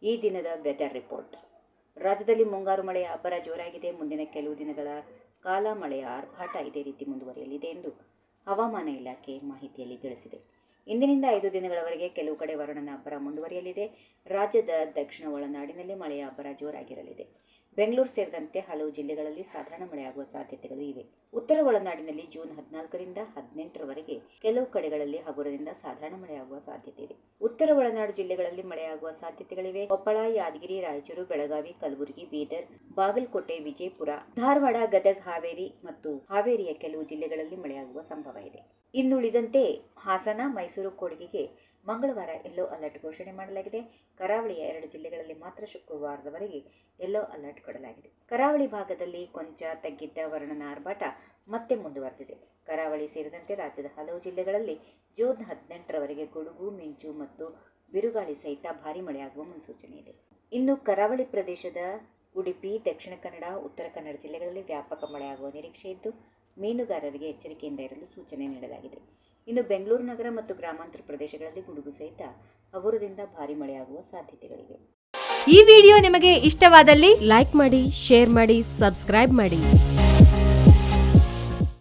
ಈ ದಿನದ weather report. ರಾಜ್ಯದಲ್ಲಿ ಮುಂಗಾರು ಮಳೆಯ ಅಬ್ಬರ ಜೋರಾಗಿದೆ. ಮುಂದಿನ ಕೆಲವು ದಿನಗಳ ಕಾಲ ಮಳೆಯ ಆರ್ಭಟ ಇದೇ ರೀತಿ ಮುಂದುವರಿಯಲಿದೆ ಎಂದು ಹವಾಮಾನ ಇಲಾಖೆ ಮಾಹಿತಿಯಲ್ಲಿ ತಿಳಿಸಿದೆ. ಇಂದಿನಿಂದ 5 ದಿನಗಳವರೆಗೆ ಕೆಲವು ಕಡೆ ವರುಣನ ಅಬ್ಬರ ಮುಂದುವರಿಯಲಿದೆ. ರಾಜ್ಯದ ದಕ್ಷಿಣ ಒಳನಾಡಿನಲ್ಲಿ ಮಳೆಯ ಅಬ್ಬರ ಜೋರಾಗಿರಲಿದೆ. ಬೆಂಗಳೂರು ಸೇರಿದಂತೆ ಹಲವು ಜಿಲ್ಲೆಗಳಲ್ಲಿ ಸಾಧಾರಣ ಮಳೆಯಾಗುವ ಸಾಧ್ಯತೆಗಳು ಇವೆ. ಉತ್ತರ ಒಳನಾಡಿನಲ್ಲಿ ಜೂನ್ 14ರಿಂದ 18ರವರೆಗೆ ಕೆಲವು ಕಡೆಗಳಲ್ಲಿ ಹಗುರದಿಂದ ಸಾಧಾರಣ ಮಳೆಯಾಗುವ ಸಾಧ್ಯತೆ ಇದೆ. ಉತ್ತರ ಒಳನಾಡು ಜಿಲ್ಲೆಗಳಲ್ಲಿ ಮಳೆಯಾಗುವ ಸಾಧ್ಯತೆಗಳಿವೆ. ಕೊಪ್ಪಳ, ಯಾದಗಿರಿ, ರಾಯಚೂರು, ಬೆಳಗಾವಿ, ಕಲಬುರಗಿ, ಬೀದರ್, ಬಾಗಲಕೋಟೆ, ವಿಜಯಪುರ, ಧಾರವಾಡ, ಗದಗ, ಹಾವೇರಿ ಮತ್ತು ಹಾವೇರಿಯ ಕೆಲವು ಜಿಲ್ಲೆಗಳಲ್ಲಿ ಮಳೆಯಾಗುವ ಸಂಭವ ಇದೆ. ಇನ್ನುಳಿದಂತೆ ಹಾಸನ, ಮೈಸೂರು, ಕೊಡಗಿಗೆ ಮಂಗಳವಾರ ಯೆಲ್ಲೋ ಅಲರ್ಟ್ ಘೋಷಣೆ ಮಾಡಲಾಗಿದೆ. ಕರಾವಳಿಯ 2 ಜಿಲ್ಲೆಗಳಲ್ಲಿ ಮಾತ್ರ ಶುಕ್ರವಾರದವರೆಗೆ ಯೆಲ್ಲೋ ಅಲರ್ಟ್ ಕೊಡಲಾಗಿದೆ. ಕರಾವಳಿ ಭಾಗದಲ್ಲಿ ಕೊಂಚ ತಗ್ಗಿದ್ದ ವರುಣನ ಆರ್ಭಟ ಮತ್ತೆ ಮುಂದುವರೆದಿದೆ. ಕರಾವಳಿ ಸೇರಿದಂತೆ ರಾಜ್ಯದ ಹಲವು ಜಿಲ್ಲೆಗಳಲ್ಲಿ ಜೂನ್ 18ರವರೆಗೆ ಗುಡುಗು, ಮಿಂಚು ಮತ್ತು ಬಿರುಗಾಳಿ ಸಹಿತ ಭಾರೀ ಮಳೆಯಾಗುವ ಮುನ್ಸೂಚನೆ ಇದೆ. ಇನ್ನು ಕರಾವಳಿ ಪ್ರದೇಶದ ಉಡುಪಿ, ದಕ್ಷಿಣ ಕನ್ನಡ, ಉತ್ತರ ಕನ್ನಡ ಜಿಲ್ಲೆಗಳಲ್ಲಿ ವ್ಯಾಪಕ ಮಳೆಯಾಗುವ ನಿರೀಕ್ಷೆ ಇದ್ದು ಮೀನುಗಾರರಿಗೆ ಎಚ್ಚರಿಕೆಯಿಂದ ಇರಲು ಸೂಚನೆ ನೀಡಲಾಗಿದೆ. ಇನ್ನು ಬೆಂಗಳೂರು ನಗರ ಮತ್ತು ಗ್ರಾಮಾಂತರ ಪ್ರದೇಶಗಳಲ್ಲಿ ಗುಡುಗು ಸಹಿತ ಹಗುರದಿಂದ ಭಾರೀ ಮಳೆಯಾಗುವ ಸಾಧ್ಯತೆಗಳಿವೆ. ಈ ವಿಡಿಯೋ ನಿಮಗೆ ಇಷ್ಟವಾದಲ್ಲಿ ಲೈಕ್ ಮಾಡಿ, ಶೇರ್ ಮಾಡಿ, ಸಬ್ಸ್ಕ್ರೈಬ್ ಮಾಡಿ.